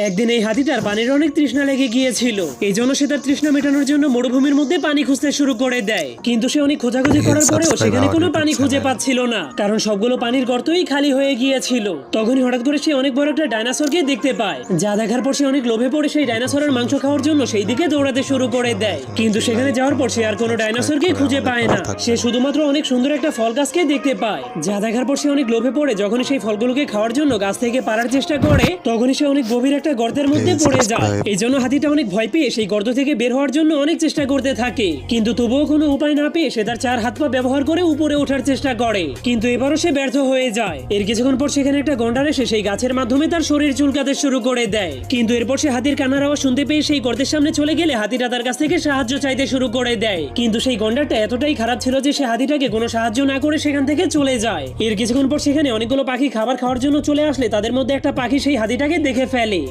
একদিন এই হাতিটার পানির অনেক তৃষ্ণা লেগে গিয়েছিল, এই জন্য সে তার তৃষ্ণা মেটানোর জন্য মরুভূমির মধ্যে পানি খুঁজতে শুরু করে দেয়। কিন্তু সে অনেক খোঁজাখুঁজি করার পরেও সেখানে কোনো পানি খুঁজে পাচ্ছিল না, কারণ সবগুলো পানির গর্তই খালি হয়ে গিয়েছিল। তখনই হঠাৎ করে সে অনেক বড় একটা ডাইনোসরকে দেখতে পায়, যা দেখার পর সে অনেক লোভে পড়ে সেই ডাইনোসরের মাংস খাওয়ার জন্য সেই দিকে দৌড়াতে শুরু করে দেয়। কিন্তু সেখানে যাওয়ার পর সে আর কোনো ডাইনোসরকে খুঁজে পায় না, সে শুধুমাত্র অনেক সুন্দর একটা ফল গাছকে দেখতে পায়, যা দেখার পর সে অনেক লোভে পড়ে যখন সেই ফলগুলোকে খাওয়ার জন্য গাছ থেকে পারার চেষ্টা করে, তখনই সে অনেক গভীর একটা গর্তের মধ্যে পড়ে যায়। এই জন্য হাতিটা অনেক ভয় পেয়ে সেই গর্ত থেকে বের হওয়ার জন্য অনেক চেষ্টা করতে থাকে, কিন্তু তবুও কোনো উপায় না পেয়ে সে তার 4 হাত পা ব্যবহার করে উপরে ওঠার চেষ্টা করে, কিন্তু এবারও সে ব্যর্থ হয়ে যায়। এর কিছুক্ষণ পর সেখানে একটা গন্ডার এসে সেই গাছের মাধ্যমে তার শরীর চুলকাতে শুরু করে দেয়, কিন্তু এরপর সে হাতির কান্নার আওয়াজ শুনতে পেয়ে সেই গর্তের সামনে চলে গেলে হাতিটা তার কাছ থেকে সাহায্য চাইতে শুরু করে দেয়। কিন্তু সেই গন্ডারটা এতটাই খারাপ ছিল যে সে হাতিটাকে কোনো সাহায্য না করে সেখান থেকে চলে যায়। এর কিছুক্ষণ পর সেখানে অনেকগুলো পাখি খাবার খাওয়ার জন্য চলে আসলে তাদের মধ্যে একটা পাখি সেই হাতিটাকে দেখে ফেলে।